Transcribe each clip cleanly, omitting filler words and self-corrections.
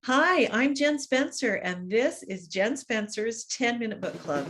Hi, I'm Jen Spencer, and this is Jen Spencer's 10-Minute Book Club.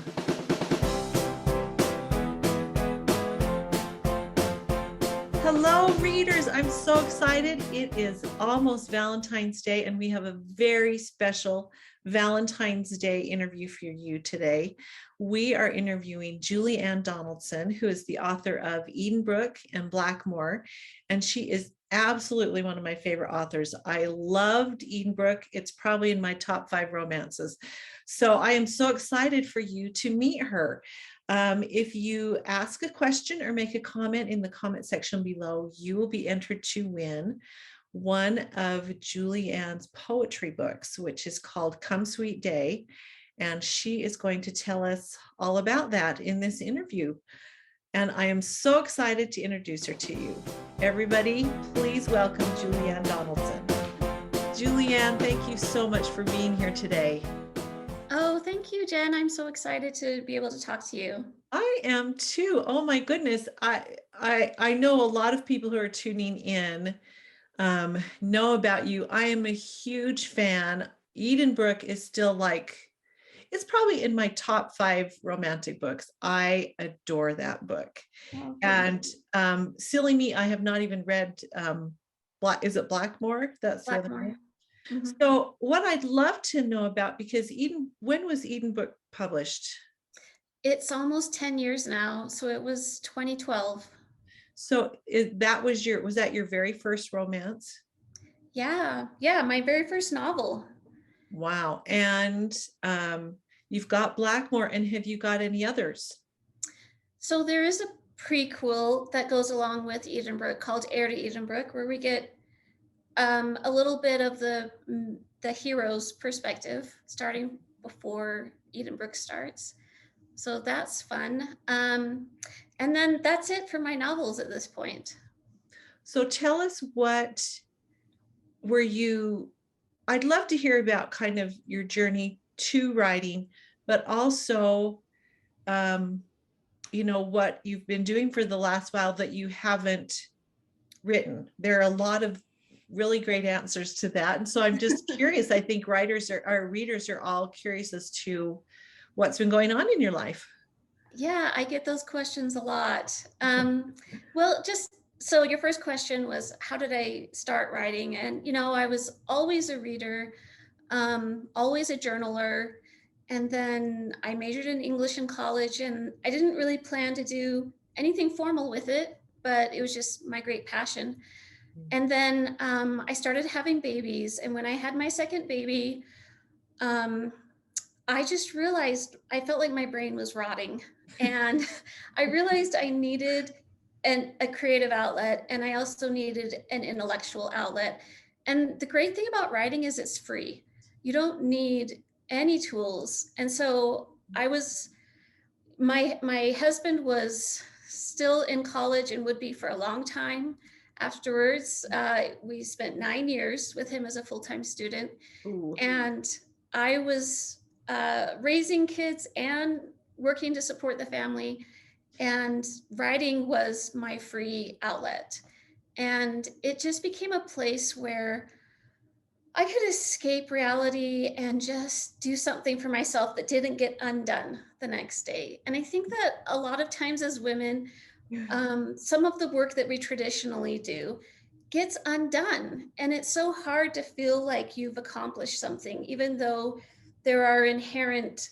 Hello, readers. I'm so excited. It is almost Valentine's Day, and we have a very special Valentine's Day interview for you today. We are interviewing Julianne Donaldson, who is the author of Edenbrook and Blackmore, and she is absolutely one of my favorite authors. I loved Edenbrook. It's probably in my top 5 romances. So I am so excited for you to meet her. If you ask a question or make a comment in the comment section below, you will be entered to win one of Julianne's poetry books, which is called Come Sweet Day. And she is going to tell us all about that in this interview. And I am so excited to introduce her to you. Everybody, please welcome Julianne Donaldson. Julianne, thank you so much for being here today. Oh, thank you, Jen. I'm so excited to be able to talk to you. I am too. Oh my goodness. I know a lot of people who are tuning in know about you. I am a huge fan. Edenbrook is still it's probably in my top 5 romantic books. I adore that book. Oh, And silly me, I have not even read is it Blackmore? That's the other Blackmore. name. Mm-hmm. So what I'd love to know about, because when was Edenbrook published? It's almost 10 years now, so it was 2012. So was that your very first romance? Yeah, my very first novel. Wow. And you've got Blackmore, and have you got any others? So there is a prequel that goes along with Edenbrook called Heir to Edenbrook, where we get a little bit of the hero's perspective, starting before Edenbrook starts. So that's fun. And then that's it for my novels at this point. So tell us I'd love to hear about kind of your journey to writing, but also, what you've been doing for the last while that you haven't written. There are a lot of really great answers to that. And so I'm just curious. I think our readers are all curious as to what's been going on in your life. Yeah, I get those questions a lot. Well, just so your first question was, how did I start writing? And, I was always a reader, always a journaler. And then I majored in English in college, and I didn't really plan to do anything formal with it, but it was just my great passion. And then I started having babies. And when I had my second baby, um, I just realized I felt like my brain was rotting. And I realized I needed a creative outlet, and I also needed an intellectual outlet. And the great thing about writing is it's free. You don't need any tools. And so my husband was still in college and would be for a long time afterwards. We spent 9 years with him as a full-time student. Ooh. And I was raising kids and working to support the family, and writing was my free outlet. And it just became a place where I could escape reality and just do something for myself that didn't get undone the next day. And I think that a lot of times as women, some of the work that we traditionally do gets undone. And it's so hard to feel like you've accomplished something, even though there are inherent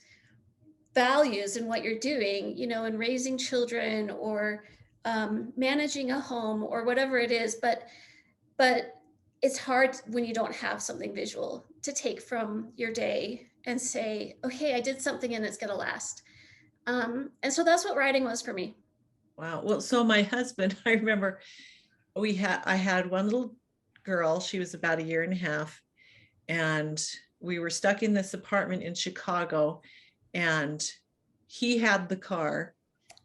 values in what you're doing, in raising children or managing a home or whatever it is. But it's hard when you don't have something visual to take from your day and say, okay, I did something and it's going to last. And so that's what writing was for me. Wow. Well, so my husband, I remember I had one little girl. She was about a year and a half, and we were stuck in this apartment in Chicago, and he had the car.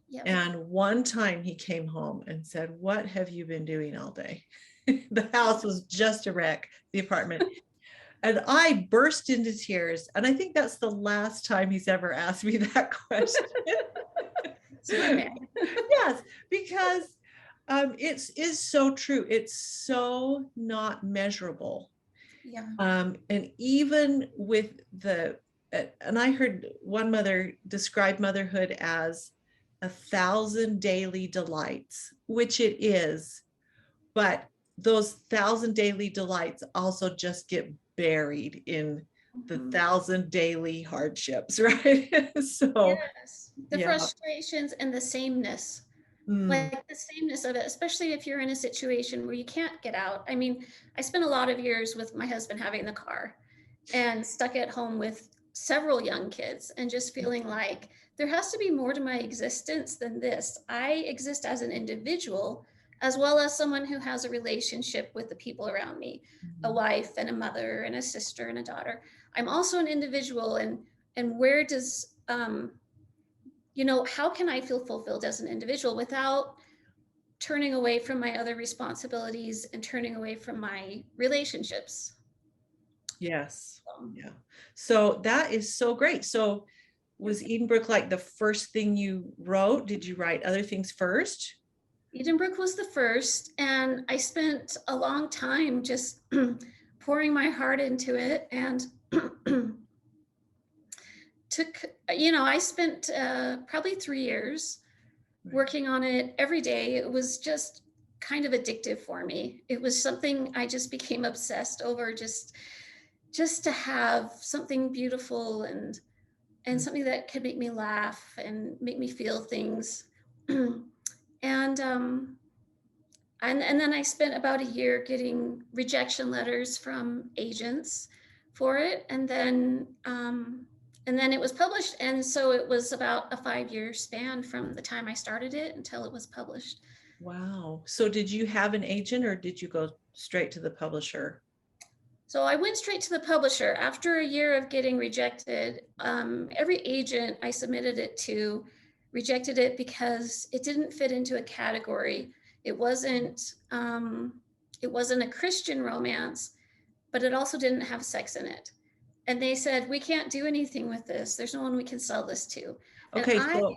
Yep. And one time he came home and said, "What have you been doing all day?" The house was just a wreck, the apartment. And I burst into tears. And I think that's the last time he's ever asked me that question. Yes, because it is so true. It's so not measurable. Yeah. And even with and I heard one mother describe motherhood as 1,000 daily delights, which it is, but those 1,000 daily delights also just get buried in the Mhm. 1,000 daily hardships, right? So, Yes. The yeah. frustrations and the sameness, Mm, like the sameness of it, especially if you're in a situation where you can't get out. I mean, I spent a lot of years with my husband having the car and stuck at home with several young kids and just feeling like there has to be more to my existence than this. I exist as an individual as well as someone who has a relationship with the people around me, a mhm. wife and a mother and a sister and a daughter. I'm also an individual, and where does how can I feel fulfilled as an individual without turning away from my other responsibilities and turning away from my relationships? Yes. Um, Yeah. So that is so great. So was Edenbrook like the first thing you wrote? Did you write other things first? Edenbrook was the first, and I spent a long time just pouring my heart into it, and took, I spent probably 3 years Right. working on it every day. It was just kind of addictive for me. It was something I just became obsessed over, just to have something beautiful and Mm. something that could make me laugh and make me feel things. and and then I spent about a year getting rejection letters from agents for it, and then it was published, and so it was about a 5 year span from the time I started it until it was published. Wow. So did you have an agent or did you go straight to the publisher? So I went straight to the publisher after a year of getting rejected. Every agent I submitted it to rejected it because it didn't fit into a category. It wasn't. It wasn't a Christian romance, but it also didn't have sex in it. And they said, we can't do anything with this. There's no one we can sell this to. And Okay, I, so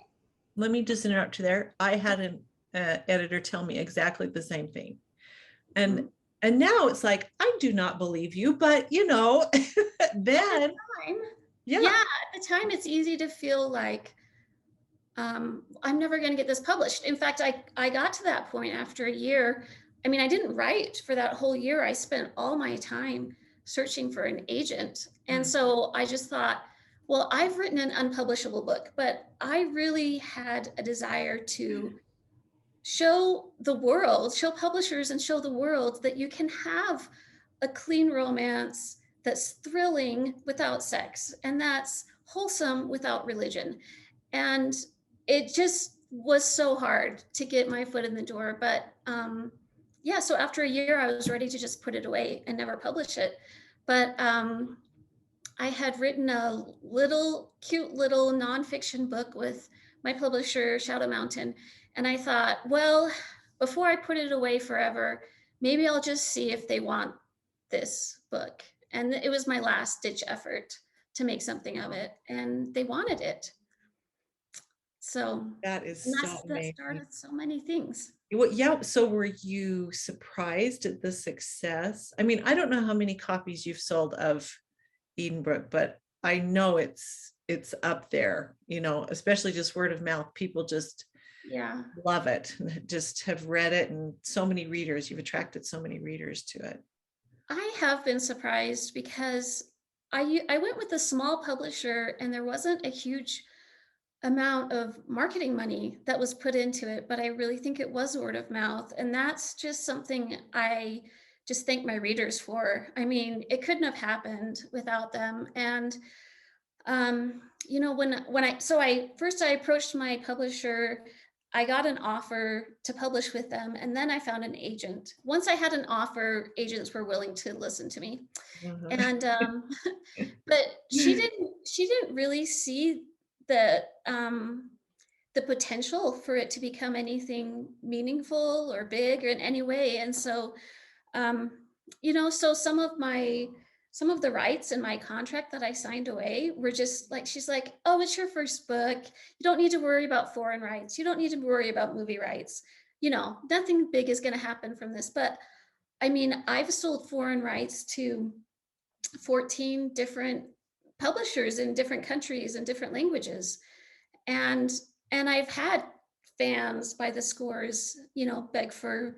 let me just interrupt you there. I had an editor tell me exactly the same thing. And mhm, and now it's like, I do not believe you, but at the then, time, yeah. yeah, at the time, it's easy to feel like I'm never going to get this published. In fact, I got to that point after a year. I mean, I didn't write for that whole year. I spent all my time searching for an agent. And Mm, so I just thought, well, I've written an unpublishable book, but I really had a desire to show the world, show publishers and show the world that you can have a clean romance that's thrilling without sex and that's wholesome without religion. And it just was so hard to get my foot in the door. But yeah, so after a year, I was ready to just put it away and never publish it. But I had written a little cute little nonfiction book with my publisher, Shadow Mountain. And I thought, well, before I put it away forever, maybe I'll just see if they want this book. And it was my last ditch effort to make something of it. And they wanted it. So, that is and so that amazing. started so many things. Well, yeah. So were you surprised at the success? I mean, I don't know how many copies you've sold of Edenbrook, but I know it's up there, especially just word of mouth. People just Yeah. love it, just have read it, and so many readers. You've attracted so many readers to it. I have been surprised because I went with a small publisher and there wasn't a huge amount of marketing money that was put into it, but I really think it was word of mouth. And that's just something I just thank my readers for. I mean, it couldn't have happened without them. And when I approached my publisher. I got an offer to publish with them, and then I found an agent. Once I had an offer, agents were willing to listen to me. Uh-huh. And but she didn't really see the um the potential for it to become anything meaningful or big or in any way. And so um, so some of the rights in my contract that I signed away were just like, she's like, oh, it's your first book. You don't need to worry about foreign rights. You don't need to worry about movie rights. Nothing big is going to happen from this. But I mean, I've sold foreign rights to 14 different publishers in different countries and different languages. And I've had fans by the scores, beg for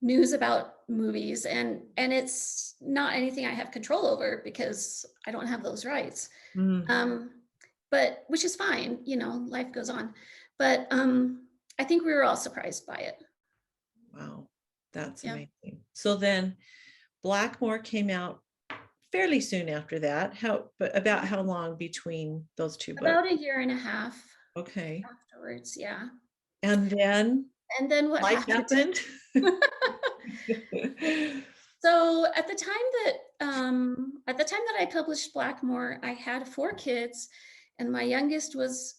news about movies, and it's not anything I have control over because I don't have those rights. Mm. But which is fine, life goes on. But I think we were all surprised by it. Wow, that's Yeah. amazing. So then Blackmore came out fairly soon after that. About how long between those two books? About a year and a half Okay. afterwards, yeah. And then And then what life happened? happened. So at the time that I published Blackmore, I had 4 kids, and my youngest was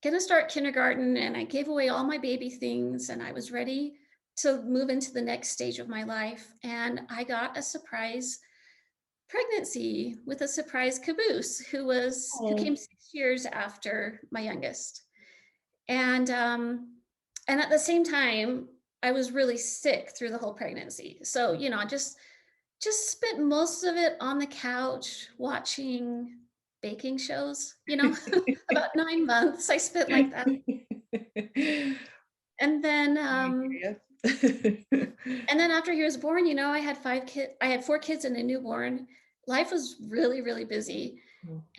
gonna start kindergarten, and I gave away all my baby things, and I was ready to move into the next stage of my life. And I got a surprise pregnancy with a surprise caboose who Oh. came 6 years after my youngest. And at the same time, I was really sick through the whole pregnancy. So, I just spent most of it on the couch watching baking shows, about 9 months I spent like that. And then after he was born, I had 5 kids. I had 4 kids and a newborn. Life was really, really busy.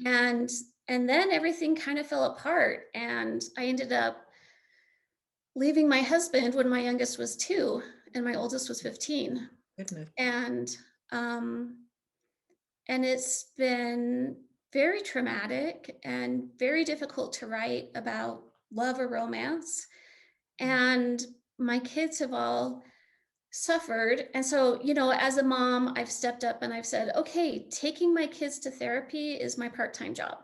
And then everything kind of fell apart, and I ended up leaving my husband when my youngest was 2 and my oldest was 15. Goodness. And it's been very traumatic and very difficult to write about love or romance. And my kids have all suffered. And so, as a mom, I've stepped up and I've said, okay, taking my kids to therapy is my part-time job.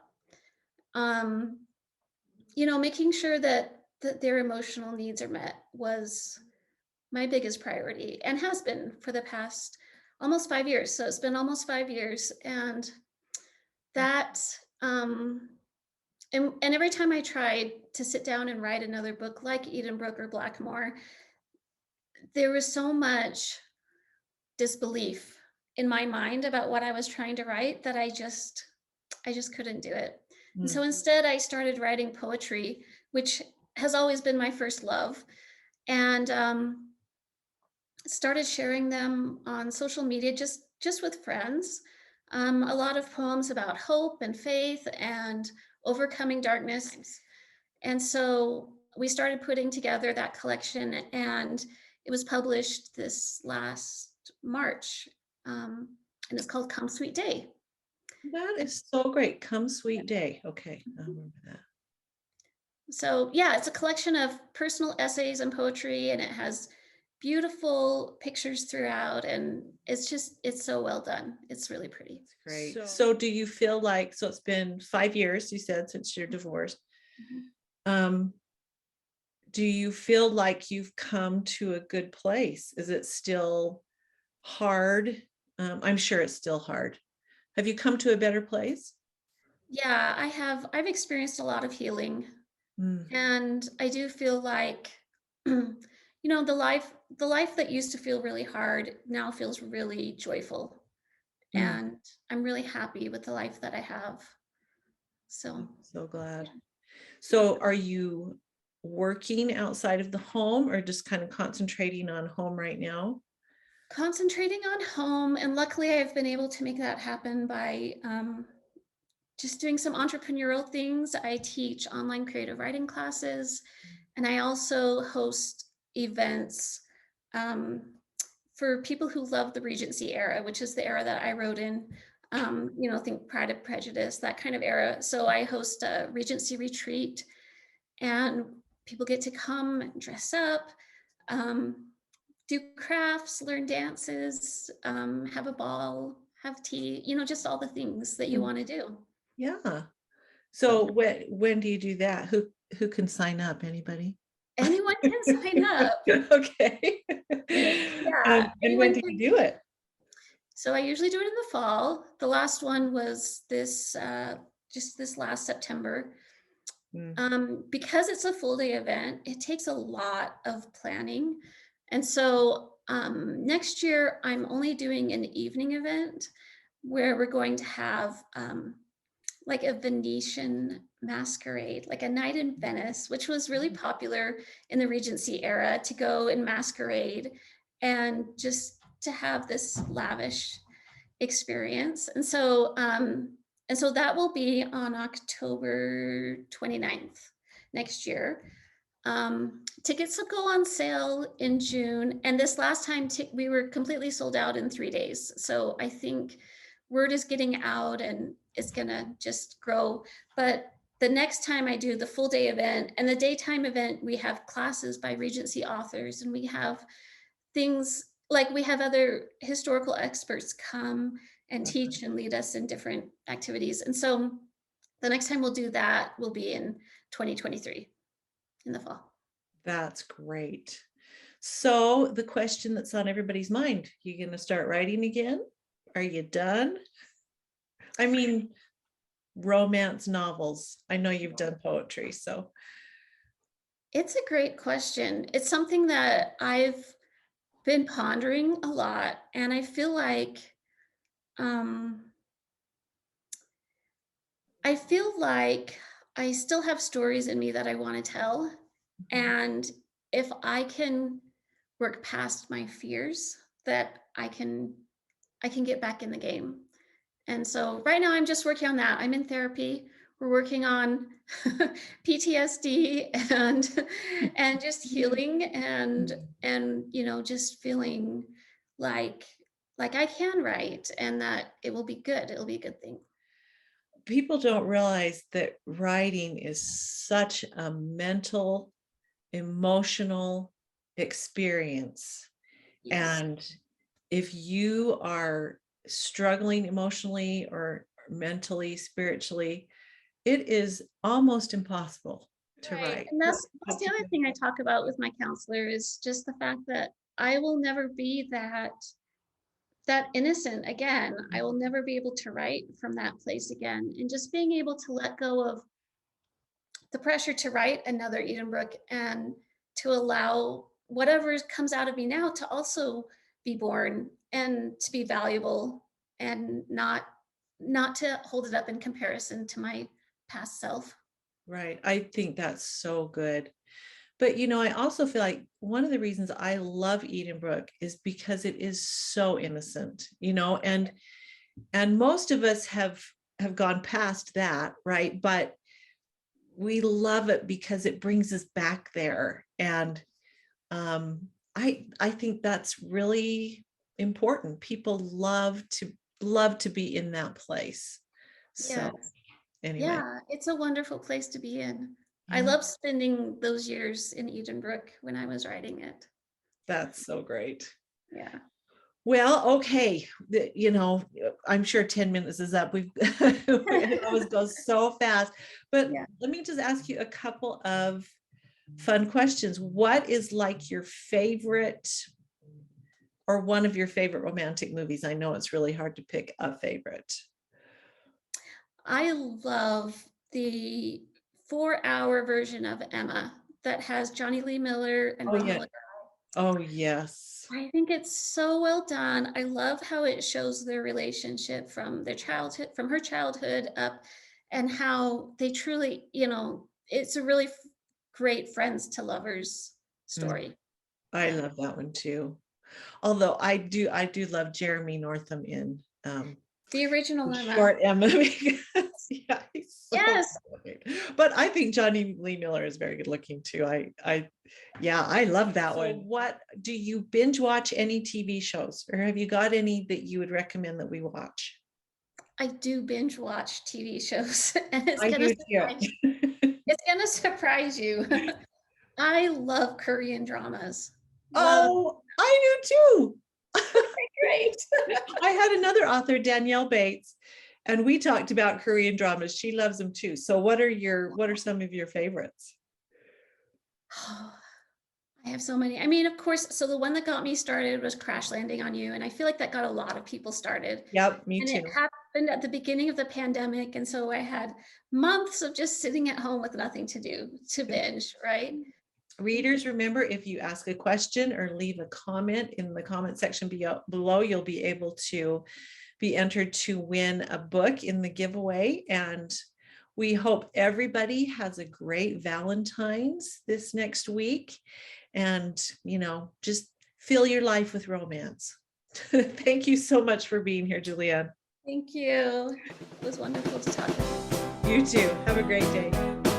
Making sure that their emotional needs are met was my biggest priority, and has been for the past almost 5 years. So it's been almost 5 years. And that, and every time I tried to sit down and write another book like Edenbrook or Blackmore, there was so much disbelief in my mind about what I was trying to write that I just couldn't do it. And so instead I started writing poetry, which has always been my first love, and started sharing them on social media, just with friends. A lot of poems about hope and faith and overcoming darkness. And so we started putting together that collection, and it was published this last March. And it's called Come Sweet Day. That is so great. Come Sweet Day. Okay, I remember that. So yeah, it's a collection of personal essays and poetry, and it has beautiful pictures throughout, and it's so well done. It's really pretty. Great. So do you feel like, so it's been 5 years, you said, since you're divorced. Do you feel like you've come to a good place? Is it still hard? I'm sure it's still hard. Have you come to a better place? Yeah, I have. I've experienced a lot of healing. And I do feel like, the life that used to feel really hard now feels really joyful. And I'm really happy with the life that I have. So I'm so glad. So are you working outside of the home, or just kind of concentrating on home right now? Concentrating on home, and luckily I've been able to make that happen by just doing some entrepreneurial things. I teach online creative writing classes, and I also host events for people who love the Regency era, which is the era that I wrote in. Think Pride and Prejudice, that kind of era. So I host a Regency Retreat, and people get to come and dress up, do crafts, learn dances, have a ball, have tea, just all the things that you want to do. Yeah. So when do you do that? Who can sign up? Anybody? Anyone can sign up. Okay. Yeah. And when do you do it? So I usually do it in the fall. The last one was just this last September. Because it's a full day event, it takes a lot of planning. And so next year I'm only doing an evening event, where we're going to have like a Venetian masquerade, like a night in Venice, which was really popular in the Regency era, to go and masquerade and just to have this lavish experience. And so that will be on October 29th next year. Tickets will go on sale in June. And this last time we were completely sold out in 3 days. So I think word is getting out and it's gonna just grow. But the next time I do the full day event and the daytime event, we have classes by Regency authors, and we have things like we have other historical experts come and teach and lead us in different activities. And so the next time we'll do that will be in 2023 in the fall. That's great. So the question that's on everybody's mind, you going to start writing again? Are you done? I mean, romance novels. I know you've done poetry, so. It's a great question. It's something that I've been pondering a lot, and I feel like I still have stories in me that I want to tell. And if I can work past my fears, that I can get back in the game. And so right now I'm just working on that. I'm in therapy. We're working on PTSD and just healing and you know, just feeling like I can write and that it will be good. It'll be a good thing. People don't realize that writing is such a mental, emotional experience. Yes. And if you are struggling emotionally or mentally, spiritually, it is almost impossible to write. And that's the other thing I talk about with my counselor is just the fact that I will never be that innocent again. I will never be able to write from that place again. And just being able to let go of the pressure to write another Edenbrook and to allow whatever comes out of me now to also be born and to be valuable and not to hold it up in comparison to my past self. Right. I think that's so good. But, you know, I also feel like one of the reasons I love Edenbrook is because it is so innocent, you know, and most of us have gone past that, right? But we love it because it brings us back there. And I think that's really important. People love to be in that place. So Yeah. anyway. Yeah, it's a wonderful place to be in. I Mhm. love spending those years in Edenbrook when I was writing it. That's so great. Yeah. Well, okay. You know, I'm sure 10 minutes is up. It always goes so fast. But Yeah. let me just ask you a couple of fun questions. What is like your favorite or one of your favorite romantic movies? I know it's really hard to pick a favorite. I love the 4-hour version of Emma that has Johnny Lee Miller and Oh yeah. Romola. Oh yes. I think it's so well done. I love how it shows their relationship from her childhood up, and how they truly, you know, it's a really great friends to lovers story. I Yeah. love that one too. Although I do love Jeremy Northam in The original Emma. Short Emma because yeah, he's so Yes. good. But I think Johnny Lee Miller is very good looking too. I love that one. What do you binge watch any TV shows, or have you got any that you would recommend that we watch? I do binge watch TV shows, and I do too. it's gonna surprise you. I love Korean dramas. Love. Oh, I do too. Great. I had another author, Danielle Bates, and we talked about Korean dramas. She loves them too. So what are some of your favorites? I have so many. I mean, of course, so the one that got me started was Crash Landing on You, and I feel like that got a lot of people started. Yep, me And too. it happened at the beginning of the pandemic, and so I had months of just sitting at home with nothing to do to binge, right? Readers, remember, if you ask a question or leave a comment in the comment section below, you'll be able to be entered to win a book in the giveaway. And we hope everybody has a great Valentine's this next week. And, just fill your life with romance. Thank you so much for being here, Julianne. Thank you. It was wonderful to talk with you. You too. Have a great day.